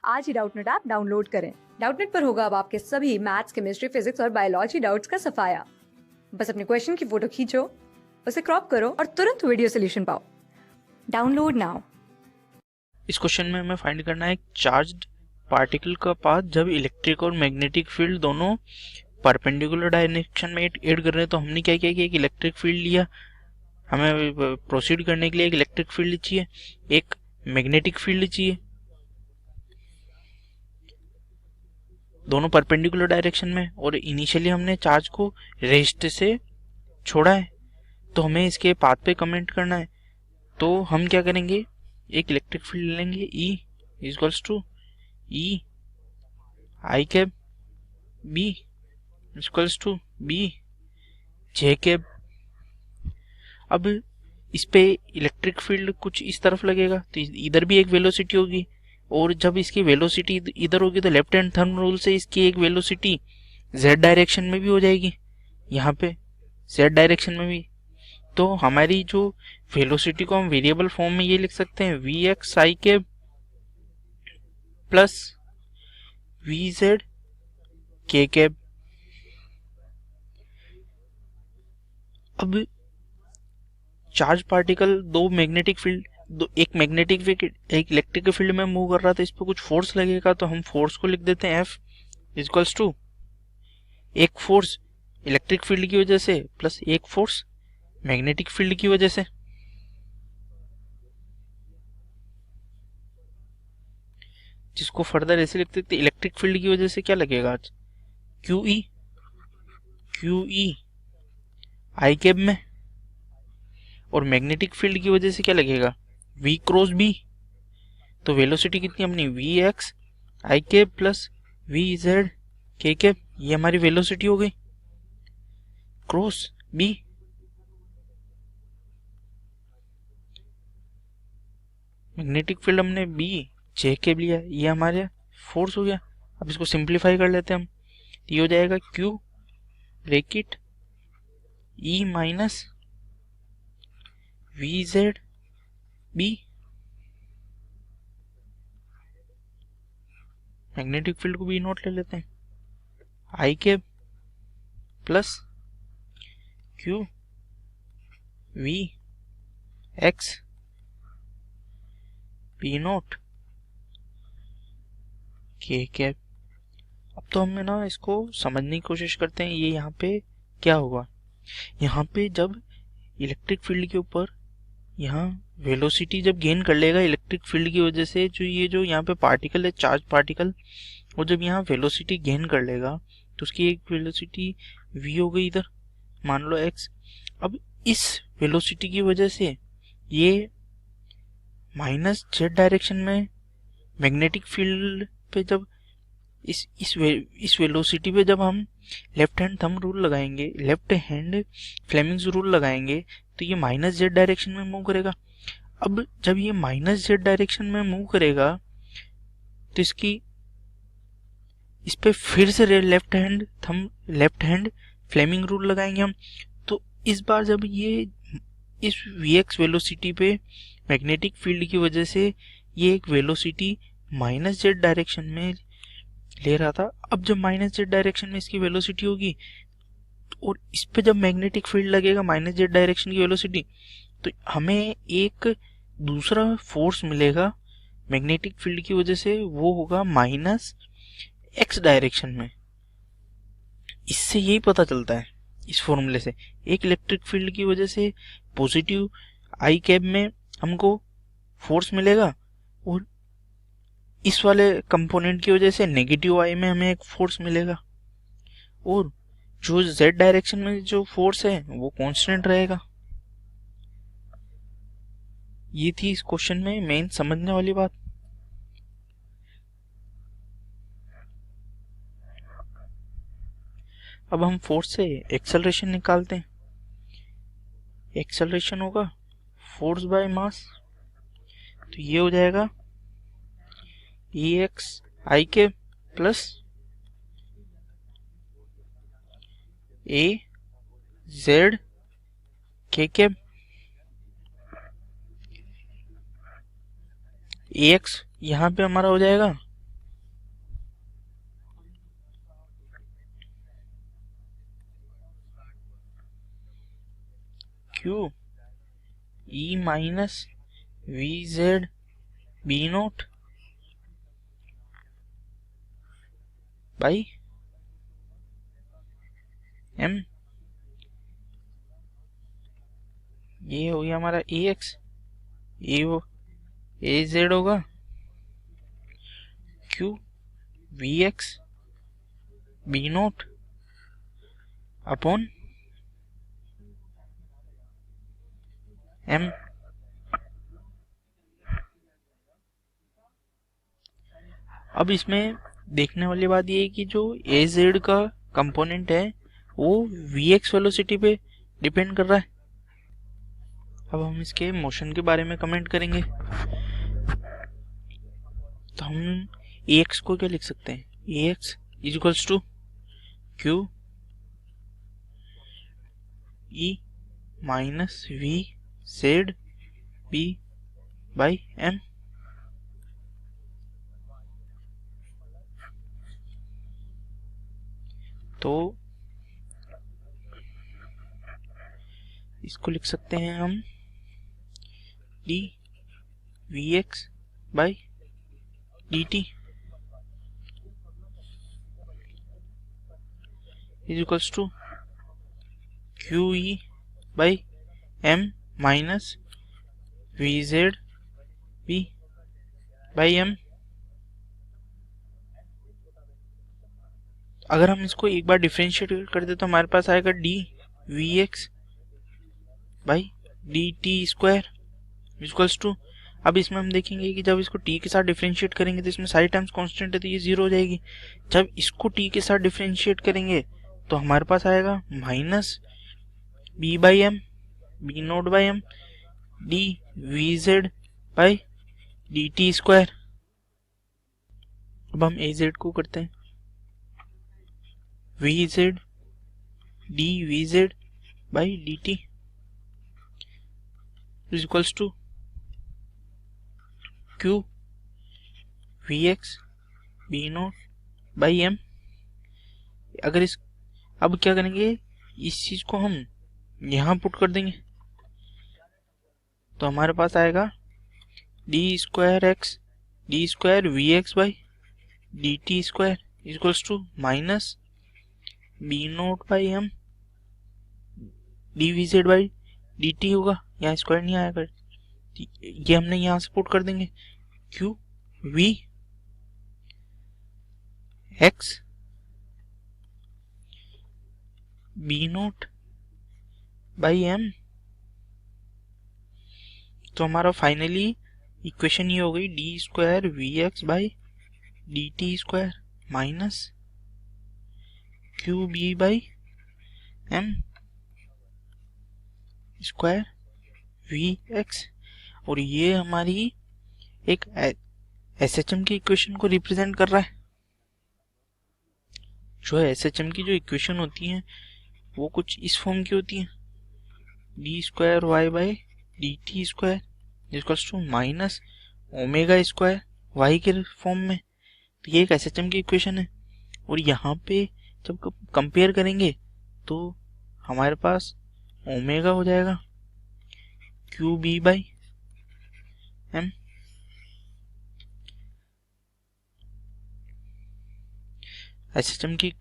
आज ही Doubtnut app download करें। Doubtnut पर होगा अब आपके सभी मैथ्स, केमिस्ट्री, फिजिक्स और बायोलॉजी डाउट्स का सफाया। बस अपने क्वेश्चन की फोटो खींचो, उसे क्रॉप करो और तुरंत वीडियो सोल्यूशन पाओ। Download now. इस क्वेश्चन में हमें फाइंड करना है चार्ज्ड पार्टिकल का पाथ जब इलेक्ट्रिक और मैग्नेटिक फील्ड दोनों परपेंडिकुलर डायरेक्शन में ऐड कर रहे हैं। तो हमने क्या किया कि एक इलेक्ट्रिक फील्ड लिया, हमें प्रोसीड करने के लिए एक इलेक्ट्रिक फील्ड चाहिए, एक मैग्नेटिक फील्ड चाहिए, दोनों परपेंडिकुलर डायरेक्शन में, और इनिशियली हमने चार्ज को रेस्ट से छोड़ा है तो हमें इसके पाथ पे कमेंट करना है। तो हम क्या करेंगे, एक इलेक्ट्रिक फील्ड लेंगे E equals to E I cap B equals to B J cap. अब इस पे इलेक्ट्रिक फील्ड कुछ इस तरफ लगेगा तो इधर भी एक वेलोसिटी होगी, और जब इसकी वेलोसिटी इधर होगी तो लेफ्ट हैंड थंब रूल से इसकी एक वेलोसिटी z डायरेक्शन में भी हो जाएगी, यहाँ पे z डायरेक्शन में भी। तो हमारी जो वेलोसिटी को हम वेरिएबल फॉर्म में ये लिख सकते हैं vx i cap plus vz k cap. अब चार्ज पार्टिकल दो मैग्नेटिक फील्ड एक मैग्नेटिक एक इलेक्ट्रिक फील्ड में मूव कर रहा था, इस पर कुछ फोर्स लगेगा तो हम फोर्स को लिख देते हैं F इक्वल्स टू एक फोर्स इलेक्ट्रिक फील्ड की वजह से प्लस एक फोर्स मैग्नेटिक फील्ड की वजह से। जिसको फर्दर ऐसे लिख देते इलेक्ट्रिक फील्ड की वजह से क्या लगेगा आज QE आई कैप में, और मैग्नेटिक फील्ड की वजह से क्या लगेगा V क्रॉस B। तो वेलोसिटी कितनी अपनी Vx i cap plus Vz k cap, ये हमारी वेलोसिटी हो गई क्रॉस B। मैग्नेटिक फील्ड हमने B J कैप लिया, ये हमारे फोर्स हो गया। अब इसको सिंप्लीफाई कर लेते हैं हम, ये हो जाएगा Q bracket E minus VZ B। Magnetic field को B नोट ले लेते हैं, i cap plus Q V X B naught K cap. अब तो हमें ना इसको समझने की कोशिश करते हैं, ये यहाँ पे क्या होगा। यहाँ पे जब इलेक्ट्रिक फील्ड के ऊपर यहाँ वेलोसिटी जब गेन कर लेगा इलेक्ट्रिक फील्ड की वजह से, जो ये जो यहाँ पे पार्टिकल है चार्ज पार्टिकल, वो जब यहाँ वेलोसिटी गेन कर लेगा तो उसकी एक वेलोसिटी v हो गई इधर, मान लो x। अब इस वेलोसिटी की वजह से ये माइनस z डायरेक्शन में मैग्नेटिक फील्ड पे जब इस वेलोसिटी पे जब हम लेफ्ट हैंड थंब रूल लगाएंगे, लेफ्ट हैंड फ्लेमिंग्स रूल लगाएंगे, तो ये माइनस z डायरेक्शन में मूव करेगा। अब जब ये माइनस z डायरेक्शन में मूव करेगा तो इस पे फिर से लेफ्ट हैंड फ्लेमिंग रूल लगाएंगे हम। तो इस बार जब ये इस vx वेलोसिटी पे मैग्नेटिक फील्ड की वजह से ये एक वेलोसिटी माइनस z डायरेक्शन में ले रहा था, अब जब माइनस z डायरेक्शन में इसकी वेलोसिटी होगी और इस पे जब मैग्नेटिक फील्ड लगेगा माइनस z डायरेक्शन की वेलोसिटी, तो हमें एक दूसरा फोर्स मिलेगा मैग्नेटिक फील्ड की वजह से, वो होगा माइनस x डायरेक्शन में। इससे यही पता चलता है इस फॉर्मूले से, एक इलेक्ट्रिक फील्ड की वजह से पॉजिटिव आई कैप में हमको फोर्स मिलेगा, और इस वाले कंपोनेंट की वजह से नेगेटिव आई में हमें एक फोर्स मिलेगा, और जो z डायरेक्शन में जो फोर्स है वो कांस्टेंट रहेगा। ये थी इस क्वेश्चन में मेन समझने वाली बात। अब हम फोर्स से एक्सेलरेशन निकालते हैं। एक्सेलरेशन होगा फोर्स बाय मास, तो ये हो जाएगा Ex आई के plus A Z K cap. Ax यहाँ पे हमारा हो जाएगा Q E minus V Z B naught by M. ये हो गया हमारा ए एक्स, ए जेड होगा Q we x B naught upon M. अब इसमें देखने वाली बात ये है कि जो ए जेड का कंपोनेंट है वो वी एक्स वेलोसिटी पे डिपेंड कर रहा है। अब हम इसके मोशन के बारे में कमेंट करेंगे। तो हम ए एक्स को क्या लिख सकते हैं, a x is equals to Q E minus V Z b by M. तो इसको लिख सकते हैं हम d we x by D T is equals to Q e by m minus V Z b by M. अगर हम इसको एक बार डिफरेंशिएट कर दे तो हमारे पास आएगा D we x by D T square equals to. अब इसमें हम देखेंगे कि जब इसको टी के साथ डिफरेंशिएट करेंगे तो इसमें सारी टर्म्स कांस्टेंट है तो ये जीरो हो जाएगी। जब इसको टी के साथ डिफरेंशिएट करेंगे तो हमारे पास आएगा minus B by M B naught by M D V Z by D T square. अब हम ए जेड को करते हैं V Z D V Z by D T is equals to Q we x B naught by M. अगर इस अब क्या करेंगे, इस चीज को हम यहां पुट कर देंगे तो हमारे पास आएगा D square X D square V x by D T square equals to minus B naught by M D V Z by D T होगा, यहाँ स्क्वायर नहीं आएगा, ये हमने यहां से पुट कर देंगे Q we x B naught by M. तो हमारा फाइनली इक्वेशन ये हो गई D square V x by D T square minus Q B by M square V X. और ये हमारी एक एसएचएम की इक्वेशन को रिप्रेजेंट कर रहा है। जो एसएचएम की जो इक्वेशन होती है वो कुछ इस फॉर्म की होती है D square Y by D T square equals to minus omega square Y के फॉर्म में। तो ये एक एसएचएम की इक्वेशन है। और यहाँ पे जब कंपेयर करेंगे तो हमारे पास ओमेगा हो जाएगा Q B by M. SHM की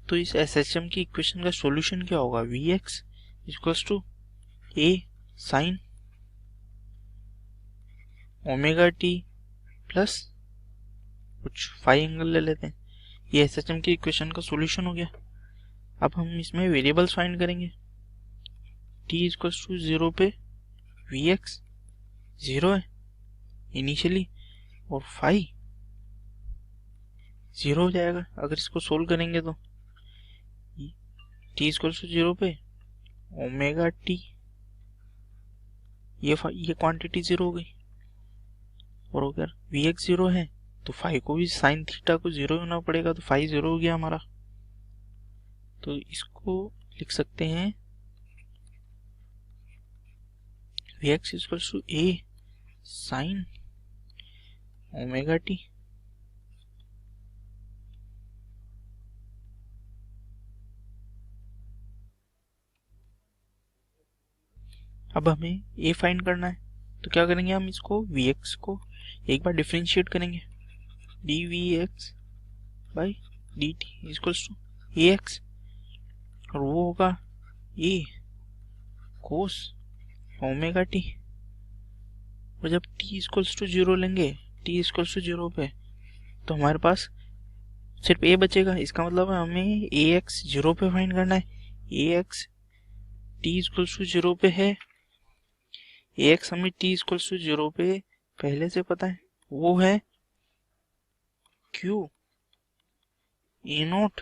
तो इस एसएचएम की इक्वेशन का सॉल्यूशन क्या होगा, V X equals to A sine omega T plus कुछ फाई एंगल ले लेते हैं। ये एसएचएम की इक्वेशन का सॉल्यूशन हो गया। अब हम इसमें वेरिएबल्स फाइंड करेंगे। टी इक्वल्स टू 0 पे वी एक्स 0 है इनिशियली और फाई 0 हो जाएगा अगर इसको सोल्व करेंगे तो। टी इक्वल्स टू 0 पे ओमेगा टी ये क्वांटिटी 0 हो गई। और अगर वी एक्स 0 है तो फाई को भी साइन थीटा को 0 होना पड़ेगा तो फाई 0 हो गया हमारा। तो इसको लिख सकते हैं V X equals to A sine omega T अब हमें ए फाइंड करना है, तो क्या करेंगे, हम इसको वी एक्स को एक बार डिफ्रेंशिएट करेंगे, D we x by D T equals to A X, और वो होगा ए कोस ओमेगा टी। और जब टी इक्वल्स टू 0 लेंगे, टी इक्वल्स टू 0 पे, तो हमारे पास सिर्फ ए बचेगा। इसका मतलब है हमें ए एक्स 0 पे फाइंड करना है। A X T equals to 0 पे है, ए एक्स हमें टी इक्वल्स टू 0 पे पहले से पता है, वो है Q A naught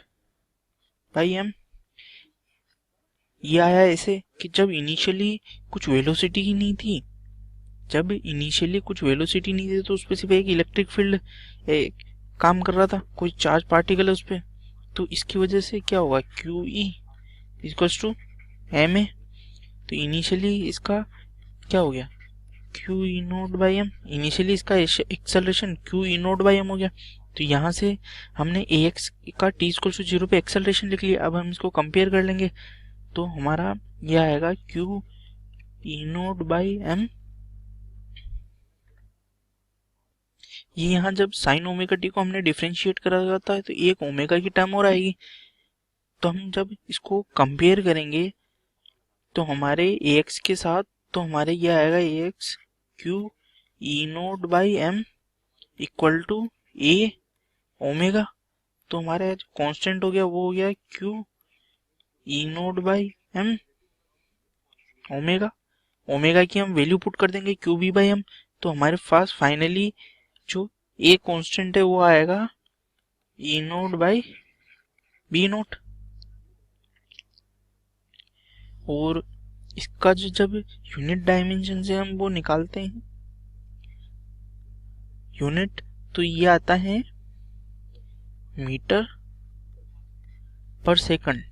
by M. ये आया ऐसे कि जब इनिशियली कुछ वेलोसिटी ही नहीं थी, तो उस पर सिर्फ एक इलेक्ट्रिक फील्ड काम कर रहा था, कोई चार्ज पार्टिकल है उस पर, तो इसकी वजह से क्या होगा, q e equals to m a. तो इनिशियली इसका क्या हो गया, q E naught by m, initially इसका acceleration q E naught by m हो गया। तो यहाँ से हमने ए एक्स का टी इक्वल्स टू 0 पे एक्सेलरेशन लिख लिया। अब हम इसको कंपेयर कर लेंगे, तो हमारा यह आएगा Q E naught by M. ये यहाँ जब साइन ओमेगा टी को हमने डिफ्रेंशिएट करा जाता है तो एक ओमेगा की टर्म और आएगी। तो हम जब इसको कंपेयर करेंगे तो हमारे ए एक्स के साथ, तो हमारे ये आएगा a x q E naught by m equal to a omega. तो हमारा जो कांस्टेंट हो गया वो हो गया q E naught by m omega. Omega की हम वैल्यू पुट कर देंगे क्यू बी बाई एम, तो हमारे पास फाइनली जो ए कांस्टेंट है वो आएगा ई नोट बाई बी नोट। और इसका जो जब यूनिट डायमेंशन से हम वो निकालते हैं यूनिट, तो ये आता है मीटर पर सेकंड।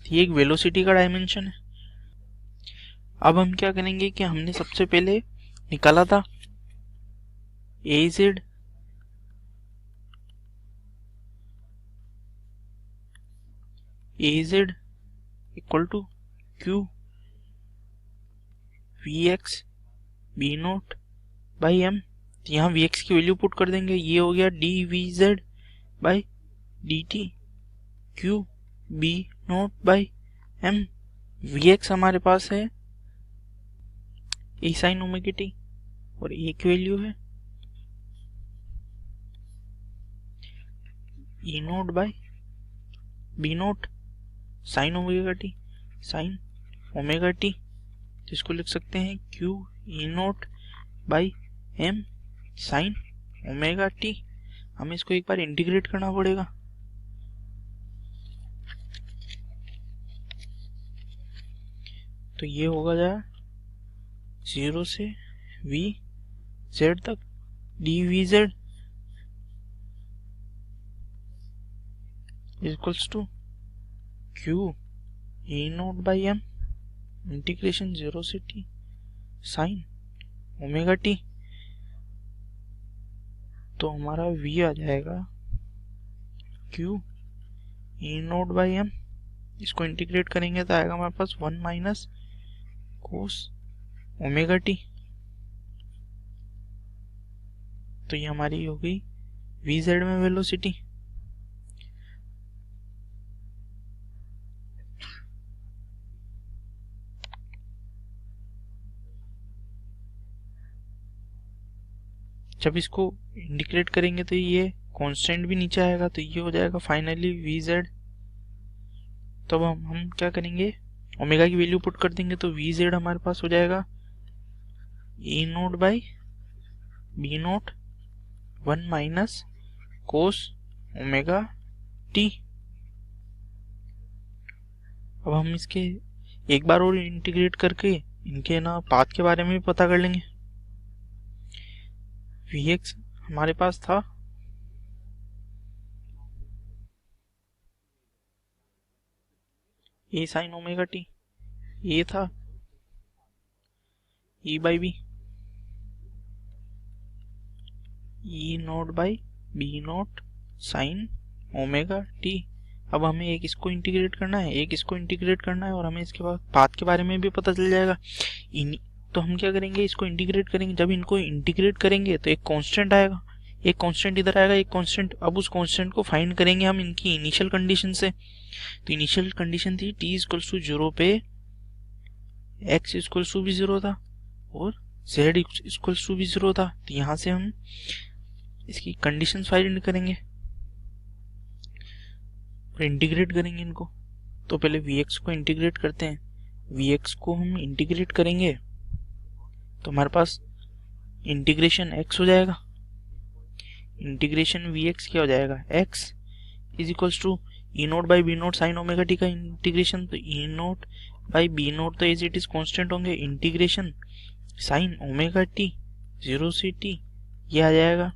ये एक वेलोसिटी का डायमेंशन है। अब हम क्या करेंगे कि हमने सबसे पहले निकाला था a z equal to Q we x B naught by m. यहाँ वी एक्स की वैल्यू पुट कर देंगे, ये हो गया d V Z by D t q b naught by m. V x हमारे पास है ए साइन ओमेगा टी और ए की वैल्यू है E naught by B naught sine omega T, तो इसको लिख सकते हैं Q E naught by M sine omega t. हमें इसको एक बार इंटीग्रेट करना पड़ेगा। तो ये होगा जाए 0 से वी जेड तक D we Z equals to Q E naught by M integration 0 से टी साइन ओमेगा टी। तो हमारा v आ जाएगा Q E naught by M, इसको इंटीग्रेट करेंगे तो आएगा हमारे पास 1 माइनस कोस ओमेगा टी। तो ये हमारी हो गई वी जेड में वेलोसिटी। जब इसको इंटीग्रेट करेंगे तो ये कांस्टेंट भी नीचे आएगा, तो ये हो जाएगा फाइनली वी जेड। तो अब हम क्या करेंगे, ओमेगा की वैल्यू पुट कर देंगे, तो वी जेड हमारे पास हो जाएगा A naught by B naught 1 minus cos omega T. अब हम इसके एक बार और इंटीग्रेट करके इनके ना पाथ के बारे में भी पता कर लेंगे। वी एक्स हमारे पास था ए साइन ओमेगा टी, ये था E by B, E naught by B naught sine omega T, अब हमें एक इसको इंटीग्रेट करना है, एक इसको इंटीग्रेट करना है, और हमें इसके बाद पाथ के बारे में भी पता चल जाएगा। तो हम क्या करेंगे, इसको इंटीग्रेट करेंगे। जब इनको इंटीग्रेट करेंगे तो एक कांस्टेंट आएगा, एक कांस्टेंट इधर आएगा, एक कांस्टेंट। अब उस कांस्टेंट को फाइंड करेंगे हम इनकी इनिशियल कंडीशन से। तो इनिशियल कंडीशन थी t इक्वल्स टू 0 पे x इक्वल्स टू भी 0 था और z इक्वल्स टू भी 0 था। तो यहाँ से हम इसकी कंडीशन फाइंड करेंगे और इंटीग्रेट करेंगे इनको। तो पहले vx को इंटीग्रेट करते हैं। vx को हम इंटीग्रेट करेंगे तो हमारे पास इंटीग्रेशन x हो जाएगा। इंटीग्रेशन vx क्या हो जाएगा, x is equals to E naught by B naught sine omega t का इंटीग्रेशन। तो E naught by B naught तो एज इट इज कॉन्स्टेंट होंगे, इंटीग्रेशन साइन ओमेगा टी 0 से t ये आ जाएगा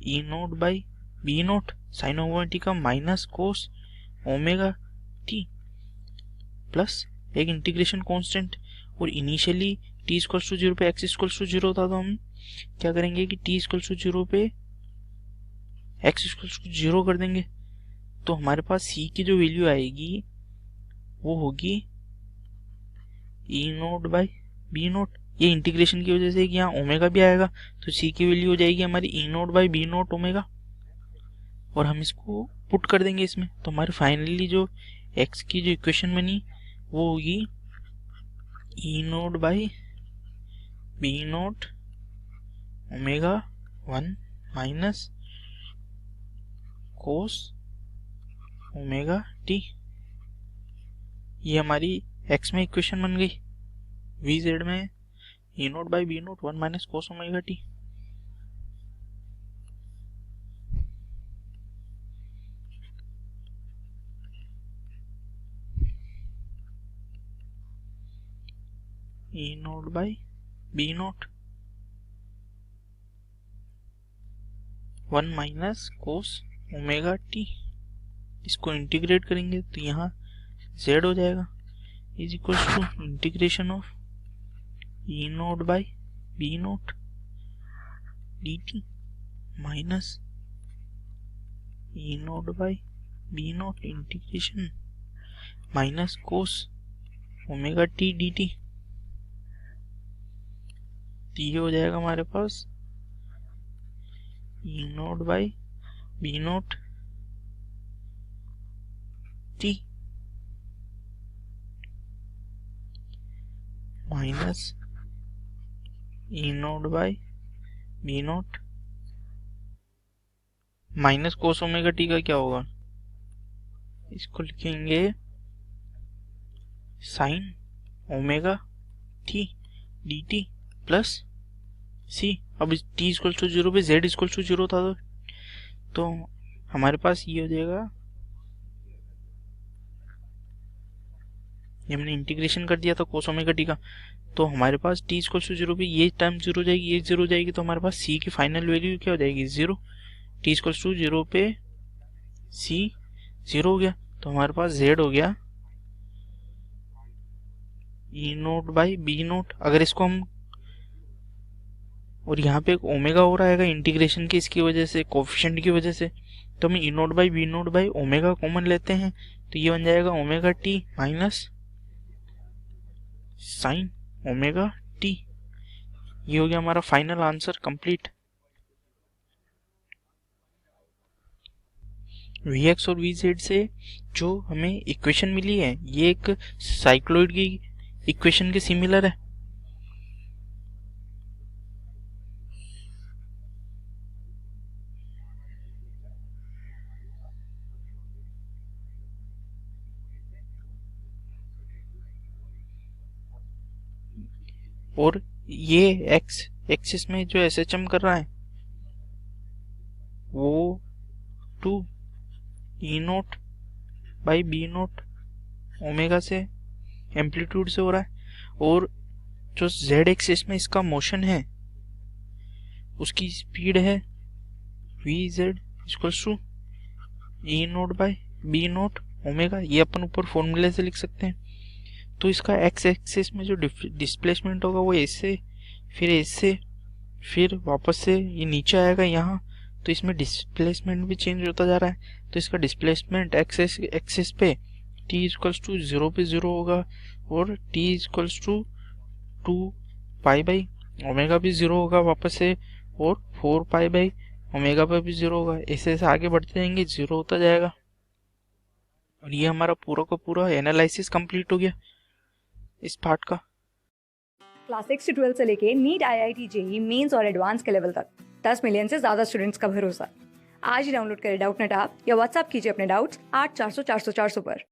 E naught by B naught sine omega t का minus cos omega T plus एक इंटीग्रेशन कांस्टेंट। और इनिशियली t इक्वल्स टू 0 पे x इक्वल्स टू 0 था, तो हम क्या करेंगे कि t इक्वल्स टू 0 पे x इक्वल्स टू 0 कर देंगे। तो हमारे पास c की जो वैल्यू आएगी वो होगी E naught by B note. ये इंटीग्रेशन की वजह से कि यहाँ ओमेगा भी आएगा, तो c की वैल्यू हो जाएगी हमारी E naught by B naught omega. और हम इसको पुट कर देंगे इसमें। तो हमारे फाइनली जो x की जो इक्वेशन बनी वो होगी E naught by B naught omega 1 minus cos omega t. ये हमारी x में इक्वेशन बन गई, vz में E naught by B naught 1 minus cos omega t. E naught by B naught 1 minus cos omega t. इसको integrate करेंगे तो यहाँ z हो जाएगा is equal to integration of E naught by B naught d t minus E naught by B note integration minus cos omega t d t. तो ये हो जाएगा हमारे पास E naught by B naught t minus E naught by B naught minus cos omega t का क्या होगा, इसको लिखेंगे sine omega t d t plus C. अब टी इक्वल टू 0 पे z इक्वल टू 0 था, तो हमारे पास ये हो जाएगा, ये हमने इंटीग्रेशन कर दिया था कोस ओमेगा टी का। तो हमारे पास t इक्वल टू 0 पे ये टर्म 0 हो जाएगी, ये 0 हो जाएगी। तो हमारे पास c की फाइनल वैल्यू क्या हो जाएगी, 0। t इक्वल टू 0 पे c 0 हो गया, तो हमारे पास z हो गया ई नोट बाई बी नोट। अगर इसको हम, और यहाँ पे एक ओमेगा हो रहा है इंटीग्रेशन की इसकी वजह से, कोफिशिएंट की वजह से, तो हम E naught by B naught by omega common लेते हैं। तो ये बन जाएगा omega t minus sine omega t. ये हो गया हमारा फाइनल आंसर कंप्लीट। Vx और Vz से जो हमें इक्वेशन मिली है ये एक साइक्लोइड की इक्वेशन के सिमिलर है। और ये एक्स एक्सिस में जो SHM कर रहा है वो 2 E naught by B naught omega से एम्पलीट्यूड से हो रहा है। और जो z एक्सिस में इसका मोशन है उसकी स्पीड है vz equals to E naught by B naught omega. ये अपन ऊपर फॉर्मूले से लिख सकते हैं। तो इसका एक्स एक्सिस में जो डिस्प्लेसमेंट होगा वो ऐसे, फिर ऐसे, फिर वापस से ये नीचे आएगा यहाँ, तो इसमें डिस्प्लेसमेंट भी चेंज होता जा रहा है। तो इसका डिस्प्लेसमेंट एक्सेस पे t इक्वल्स टू 0 पे 0 होगा और t equals to 2 pi by omega भी 0 होगा वापस से, और 4 पाई बाई ओमेगा पे भी 0 होगा। ऐसे ऐसे आगे बढ़ते जाएंगे, 0 होता जाएगा। और ये हमारा पूरा का पूरा एनालिसिस कंप्लीट हो गया इस पार्ट का। क्लास 6 से 12 से लेके नीट, IIT, JEE मेंस और एडवांस के लेवल तक 10 मिलियन से ज्यादा स्टूडेंट्स का भरोसा। आज ही डाउनलोड करें डाउटनेट ऐप या व्हाट्सएप कीजिए अपने डाउट्स 8400 400 400 पर।